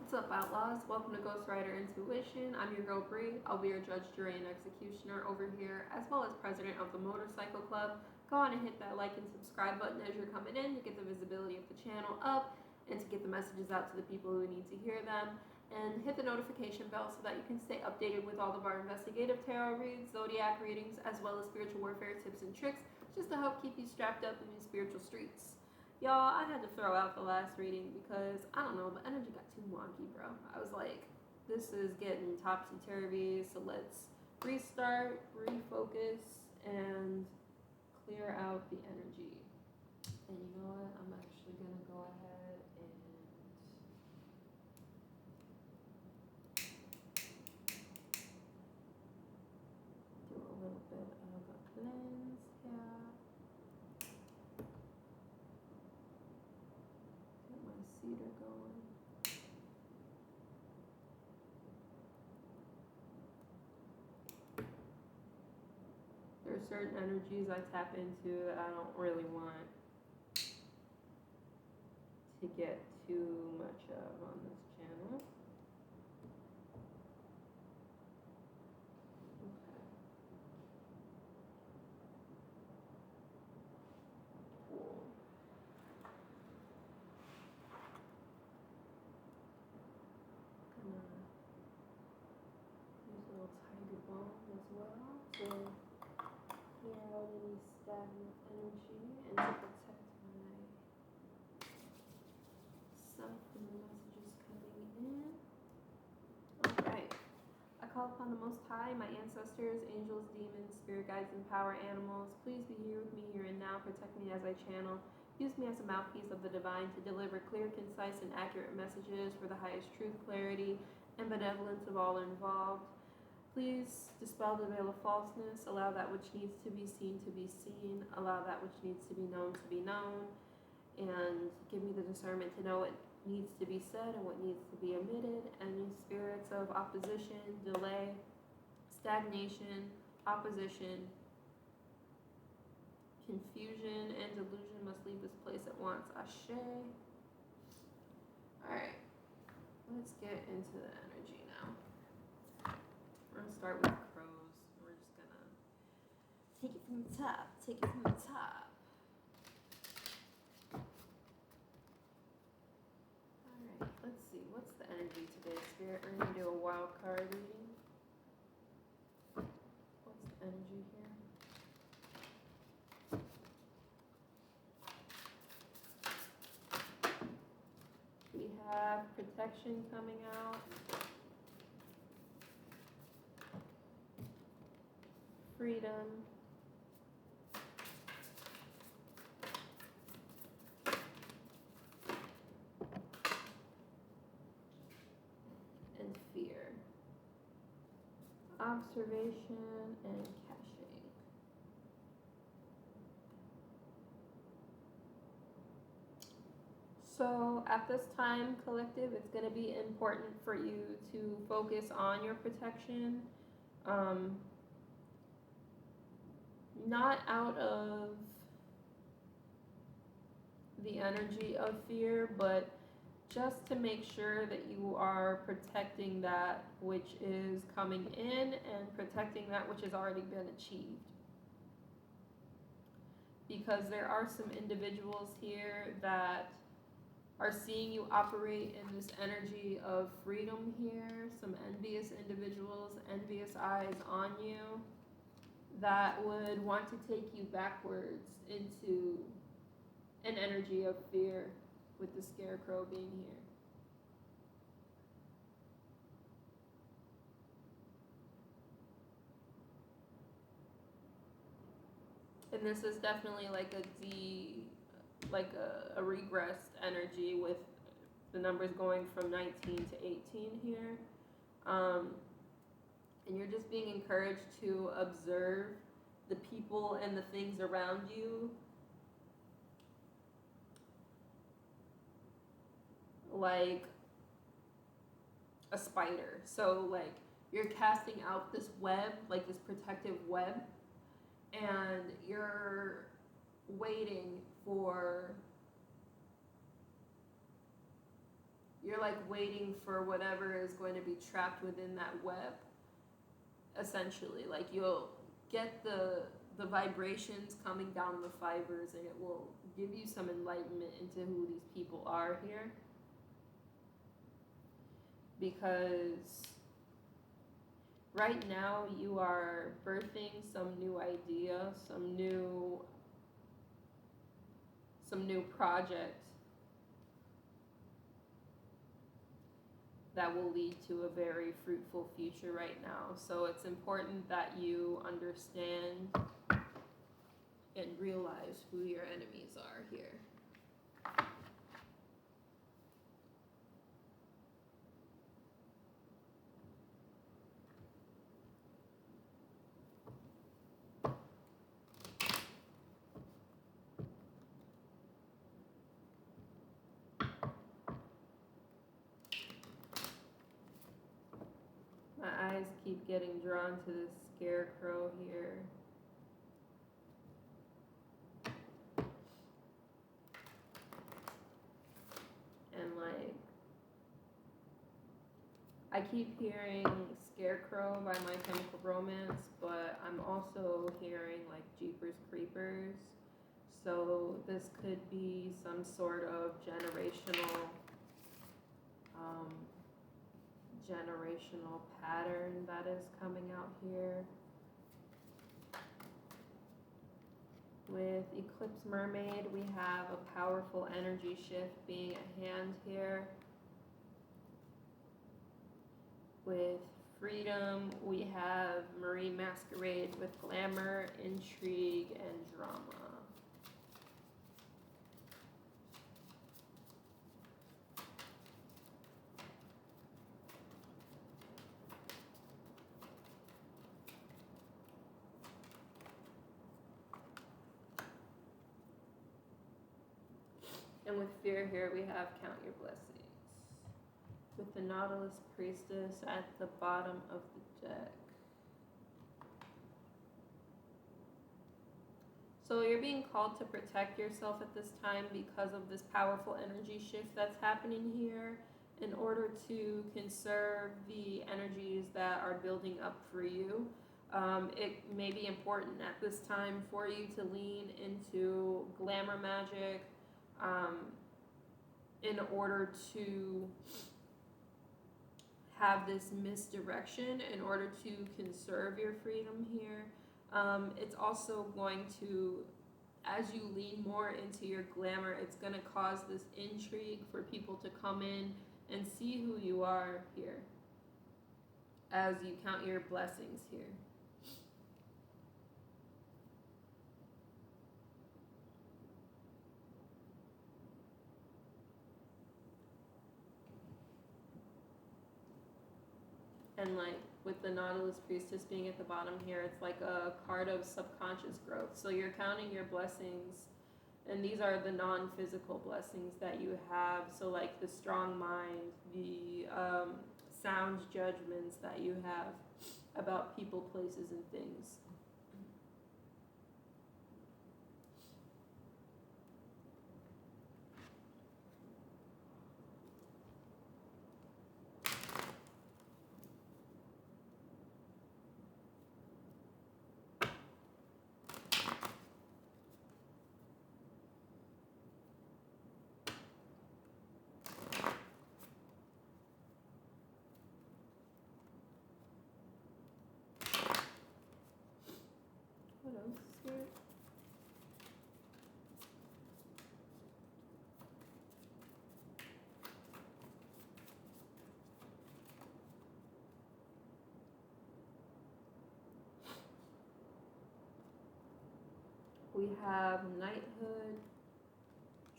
What's up, Outlaws? Welcome to Ghost Rider Intuition. I'm your girl Bree. I'll be your judge, jury, and executioner over here, as well as president of the Motorcycle Club. Go on and hit that like and subscribe button as you're coming in to get the visibility of the channel up and to get the messages out to the people who need to hear them. And hit the notification bell so that you can stay updated with all of our investigative tarot reads, zodiac readings, as well as spiritual warfare tips and tricks, just to help keep you strapped up in these spiritual streets. Y'all, I had to throw out the last reading because, I don't know, the energy got too wonky, bro. I was like, this is getting topsy-turvy, so let's restart, refocus, and clear out the energy. And you know what? I'm actually going to go ahead and do a little bit of a cleanse here. Get my cedar going. There are certain energies I tap into that I don't really want to get too much of on this channel. Okay. Cool. Gonna use a little tiger balm as well to clear out any stagnant energy and to protect myself from the messages coming in. Alright. I call upon the Most High, my ancestors, angels, demons, spirit guides, and power animals. Please be here with me here and now. Protect me as I channel. Use me as a mouthpiece of the divine to deliver clear, concise, and accurate messages for the highest truth, clarity, and benevolence of all involved. Please dispel the veil of falseness. Allow that which needs to be seen to be seen. Allow that which needs to be known to be known. And give me the discernment to know what needs to be said and what needs to be omitted. Any spirits of opposition, delay, stagnation, opposition, confusion, and delusion must leave this place at once. Ashe. Alright, let's get into the energy now. We're gonna start with crows. We're just gonna take it from the top. Take it from the top. Alright, let's see. What's the energy today, Spirit? We're gonna do a wild card reading. What's the energy here? We have protection coming out. Freedom. And fear. Observation and caching. So at this time, collective, it's going to be important for you to focus on your protection. Not out of the energy of fear, but just to make sure that you are protecting that which is coming in and protecting that which has already been achieved. Because there are some individuals here that are seeing you operate in this energy of freedom here, some envious individuals, envious eyes on you, that would want to take you backwards into an energy of fear with the scarecrow being here. And this is definitely like a regressed energy with the numbers going from 19 to 18 here. And you're just being encouraged to observe the people and the things around you like a spider. So like you're casting out this web, like this protective web, and you're waiting for you're like waiting for whatever is going to be trapped within that web, essentially. Like you'll get the vibrations coming down the fibers, and it will give you some enlightenment into who these people are here. Because right now you are birthing some new idea, some new project that will lead to a very fruitful future right now. So it's important that you understand and realize who your enemies are here. My eyes keep getting drawn to this scarecrow here. And like, I keep hearing Scarecrow by My Chemical Romance, but I'm also hearing like Jeepers Creepers. So this could be some sort of generational pattern that is coming out here. With Eclipse Mermaid, we have a powerful energy shift being at hand here. With Freedom, we have Marine Masquerade with glamour, intrigue, and drama. And with Fear here, we have Count Your Blessings. With the Nautilus Priestess at the bottom of the deck. So you're being called to protect yourself at this time because of this powerful energy shift that's happening here, in order to conserve the energies that are building up for you. It may be important at this time for you to lean into glamour magic, in order to have this misdirection, in order to conserve your freedom here. It's also going to, as you lean more into your glamour, it's going to cause this intrigue for people to come in and see who you are here as you count your blessings here. And like with the Nautilus Priestess being at the bottom here, it's like a card of subconscious growth. So you're counting your blessings, and these are the non-physical blessings that you have. So like the strong mind, the sound judgments that you have about people, places, and things. What else is here? We have knighthood,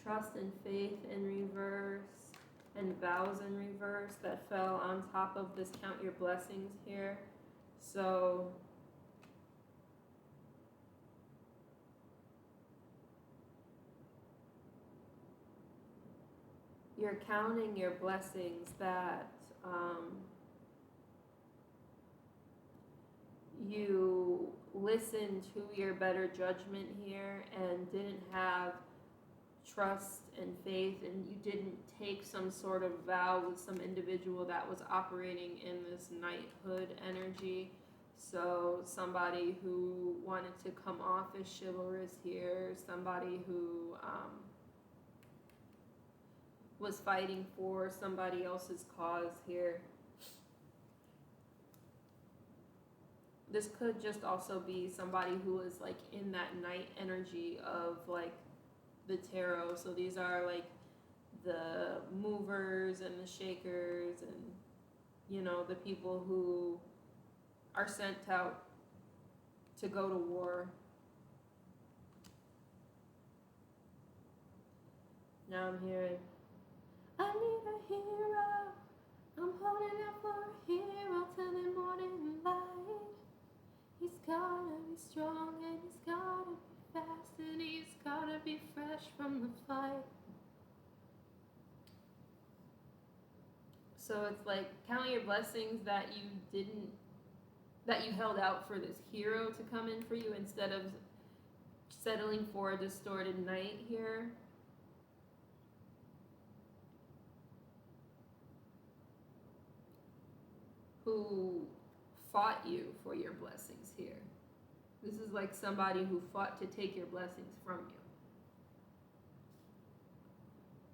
trust and faith in reverse, and vows in reverse that fell on top of this count your blessings here. So you're counting your blessings that you listened to your better judgment here and didn't have trust and faith, and you didn't take some sort of vow with some individual that was operating in this knighthood energy. So somebody who wanted to come off as chivalrous here, somebody who was fighting for somebody else's cause here. This could just also be somebody who is like in that knight energy of like the tarot. So these are like the movers and the shakers, and you know, the people who are sent out to go to war. Now I'm hearing, I need a hero, I'm holding out for a hero till the morning light. He's gotta be strong and he's gotta be fast and he's gotta be fresh from the fight. So it's like, count your blessings that you held out for this hero to come in for you instead of settling for a distorted knight here. Who fought you for your blessings here. This is like somebody who fought to take your blessings from you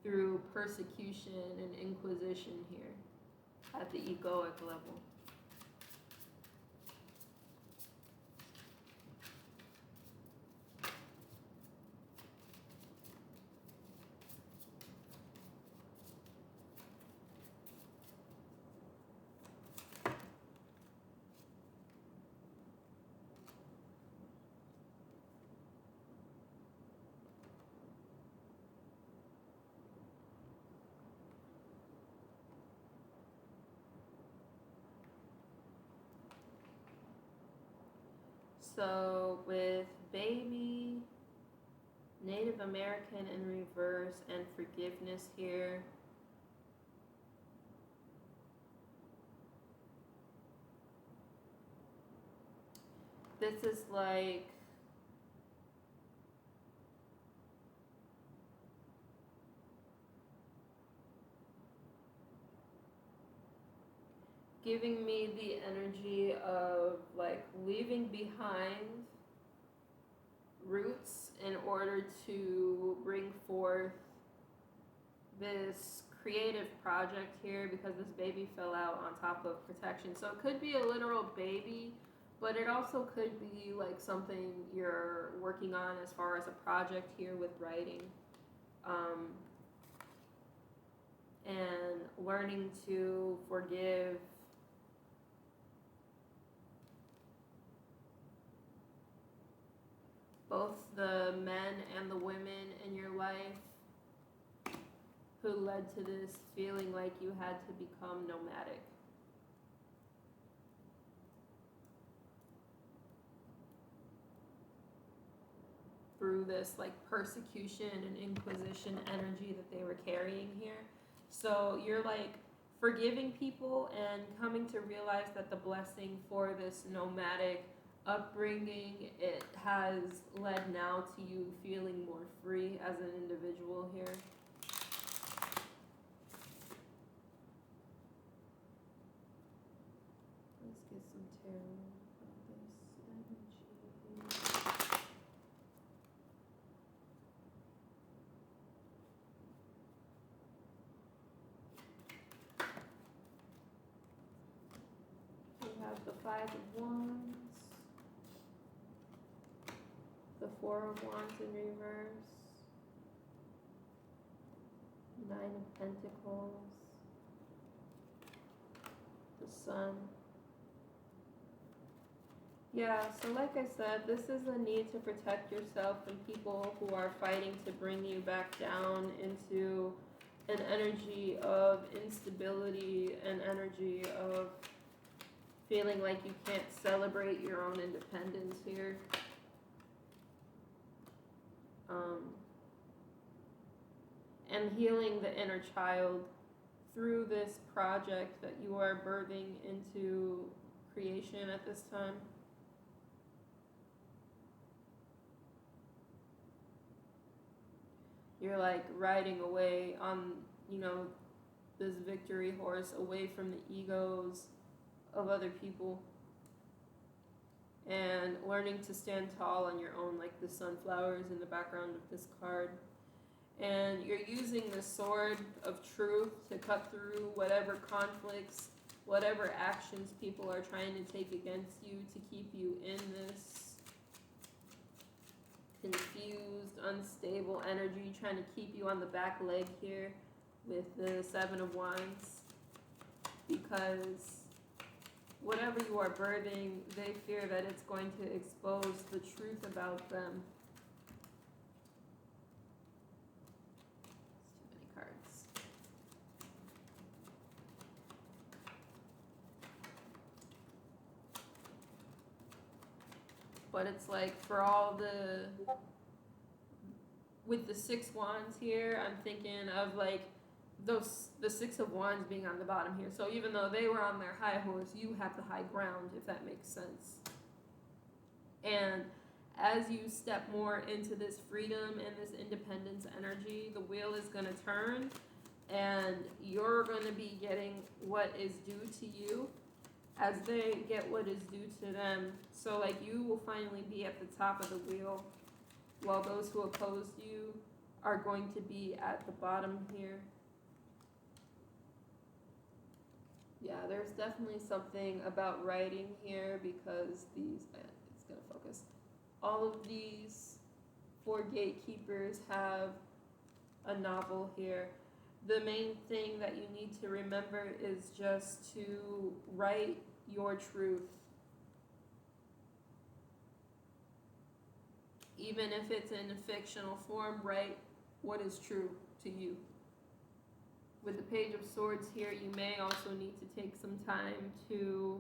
through persecution and inquisition here at the egoic level. So with baby, Native American in reverse, and forgiveness here. This is like giving me the energy of like leaving behind roots in order to bring forth this creative project here, because this baby fell out on top of protection. So it could be a literal baby, but it also could be like something you're working on as far as a project here with writing. And learning to forgive both the men and the women in your life who led to this feeling like you had to become nomadic. Through this like persecution and inquisition energy that they were carrying here. So you're like forgiving people and coming to realize that the blessing for this nomadic upbringing, it has led now to you feeling more free as an individual here. Let's get some tarot about this energy. We have the Five of Wands, the Four of Wands in reverse, Nine of Pentacles, the Sun. Yeah, so like I said, this is a need to protect yourself from people who are fighting to bring you back down into an energy of instability, an energy of feeling like you can't celebrate your own independence here. And healing the inner child through this project that you are birthing into creation at this time. You're like riding away on, you know, this victory horse away from the egos of other people and learning to stand tall on your own, like the sunflowers in the background of this card. And you're using the sword of truth to cut through whatever conflicts, whatever actions people are trying to take against you to keep you in this confused, unstable energy, trying to keep you on the back leg here with the Seven of Wands. Because whatever you are birthing, they fear that it's going to expose the truth about them. It's too many cards. But it's like for all the, with the Six Wands here, I'm thinking of like the Six of Wands being on the bottom here. So even though they were on their high horse, you have the high ground, if that makes sense. And as you step more into this freedom and this independence energy, the wheel is going to turn and you're going to be getting what is due to you as they get what is due to them. So like you will finally be at the top of the wheel while those who opposed you are going to be at the bottom here. Yeah, there's definitely something about writing here because these, it's going to focus. All of these four gatekeepers have a novel here. The main thing that you need to remember is just to write your truth. Even if it's in a fictional form, write what is true to you. With the Page of Swords here, you may also need to take some time to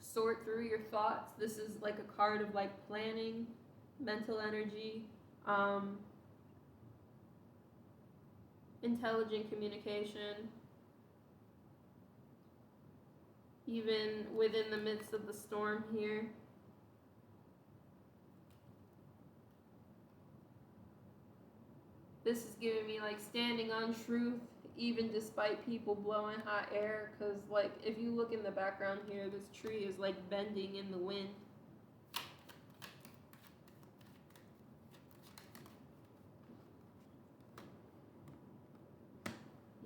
sort through your thoughts. This is like a card of like planning, mental energy, intelligent communication. Even within the midst of the storm here. This is giving me like standing on truth, even despite people blowing hot air. Because like if you look in the background here, this tree is like bending in the wind.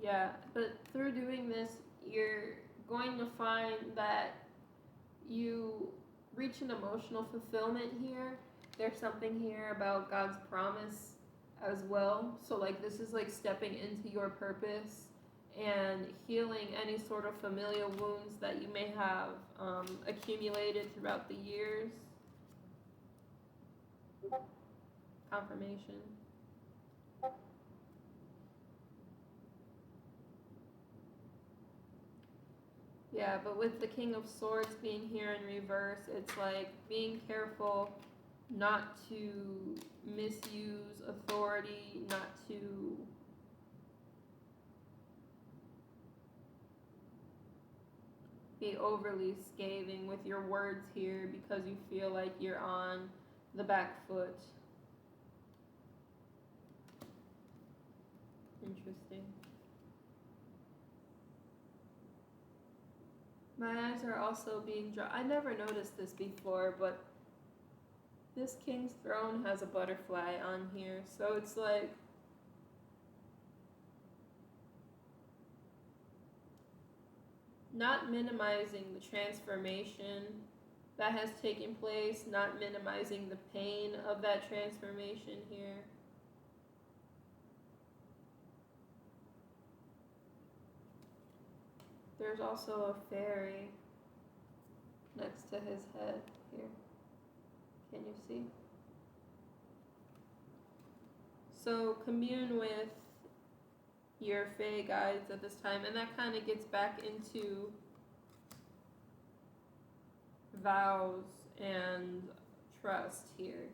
Yeah, but through doing this, you're going to find that you reach an emotional fulfillment here. There's something here about God's promise as well. So like this is like stepping into your purpose and healing any sort of familial wounds that you may have accumulated throughout the years. Confirmation. Yeah, but with the King of Swords being here in reverse, it's like being careful not to misuse authority, not to be overly scathing with your words here because you feel like you're on the back foot. Interesting. My eyes are also being drawn. I never noticed this before, but this King's Throne has a butterfly on here. So it's like not minimizing the transformation that has taken place, not minimizing the pain of that transformation here. There's also a fairy next to his head here. Can you see? So commune with your fae guides at this time, and that kind of gets back into vows and trust here.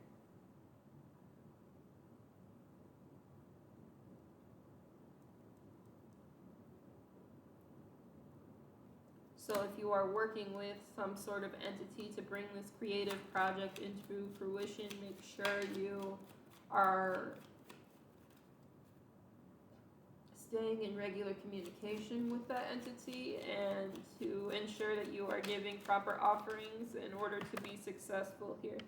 So if you are working with some sort of entity to bring this creative project into fruition, make sure you are staying in regular communication with that entity and to ensure that you are giving proper offerings in order to be successful here.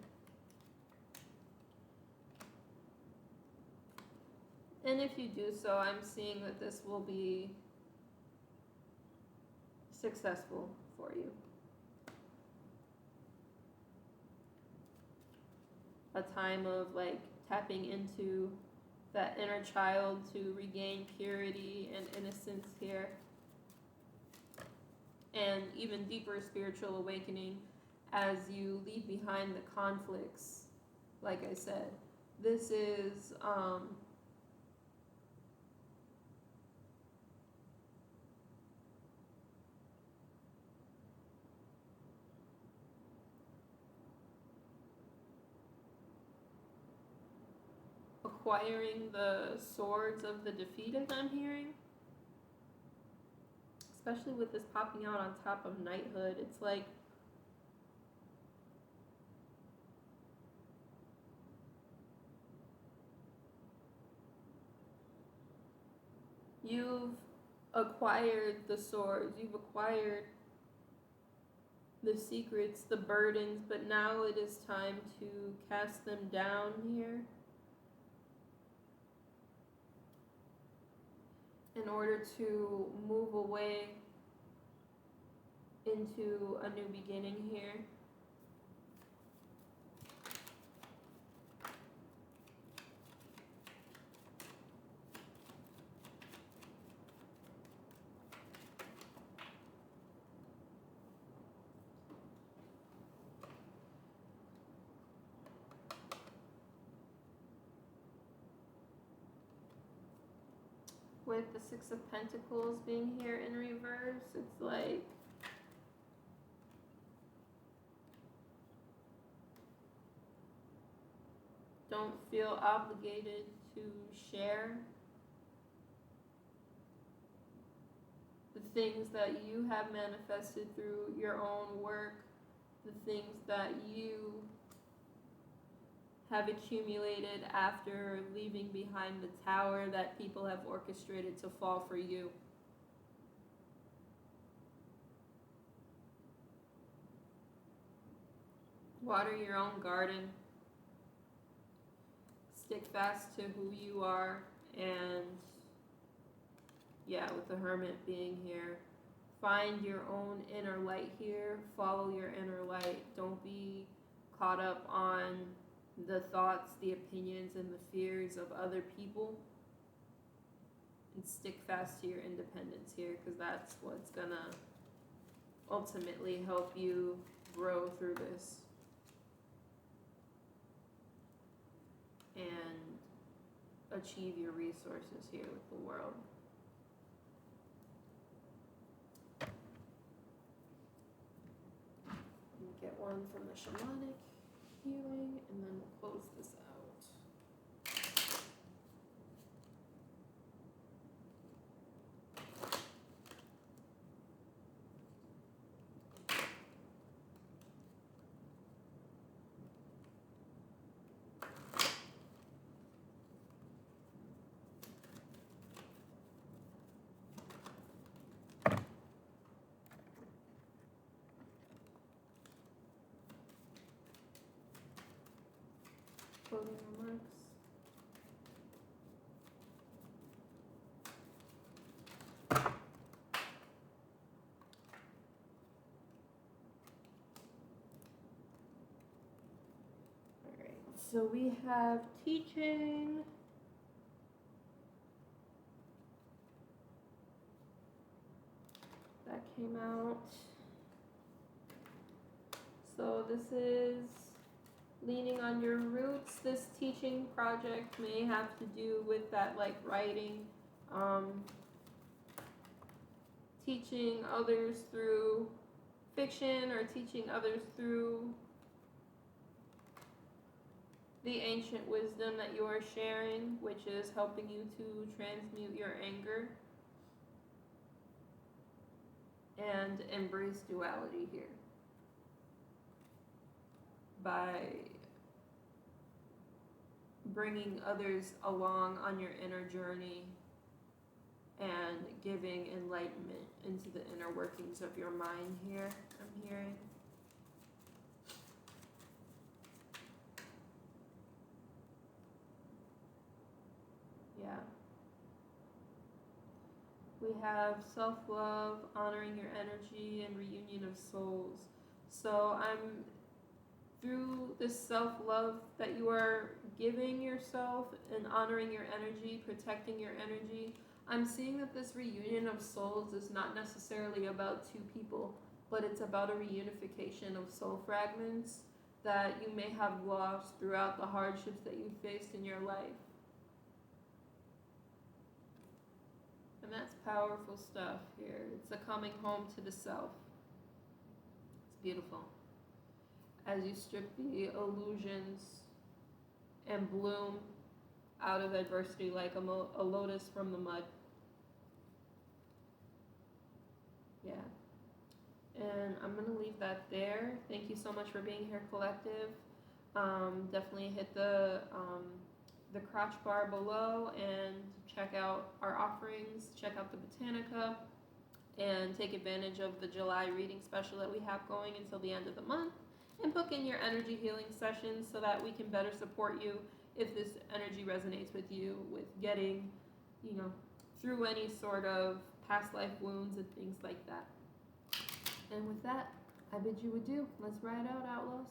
And if you do so, I'm seeing that this will be successful for you. A time of like tapping into that inner child to regain purity and innocence here. And even deeper spiritual awakening as you leave behind the conflicts. Like I said, this is acquiring the swords of the defeated, I'm hearing. Especially with this popping out on top of knighthood. It's like you've acquired the swords, you've acquired the secrets, the burdens, but now it is time to cast them down here in order to move away into a new beginning here. With the Six of Pentacles being here in reverse, it's like don't feel obligated to share the things that you have manifested through your own work, the things that you have accumulated after leaving behind the tower that people have orchestrated to fall for you. Water your own garden. Stick fast to who you are, and yeah, with the Hermit being here, find your own inner light here. Follow your inner light. Don't be caught up on the thoughts, the opinions, and the fears of other people, and stick fast to your independence here, because that's what's gonna ultimately help you grow through this and achieve your resources here with the world. Get one from the shamanic healing, and then we'll close this out. Closing remarks. Alright, so we have teaching. That came out. So this is leaning on your roots. This teaching project may have to do with that, like writing, teaching others through fiction, or teaching others through the ancient wisdom that you are sharing, which is helping you to transmute your anger and embrace duality here bringing others along on your inner journey and giving enlightenment into the inner workings of your mind here, I'm hearing. Yeah. We have self-love, honoring your energy, and reunion of souls. So I'm through this self-love that you are giving yourself and honoring your energy, protecting your energy, I'm seeing that this reunion of souls is not necessarily about two people, but it's about a reunification of soul fragments that you may have lost throughout the hardships that you faced in your life. And that's powerful stuff here. It's a coming home to the self. It's beautiful. As you strip the illusions and bloom out of adversity like a lotus from the mud. Yeah. And I'm going to leave that there. Thank you so much for being here, collective. Definitely hit the crotch bar below and check out our offerings. Check out the Botanica and take advantage of the July reading special that we have going until the end of the month. And book in your energy healing sessions so that we can better support you if this energy resonates with you, with getting, through any sort of past life wounds and things like that. And with that, I bid you adieu. Let's ride out, Outlaws.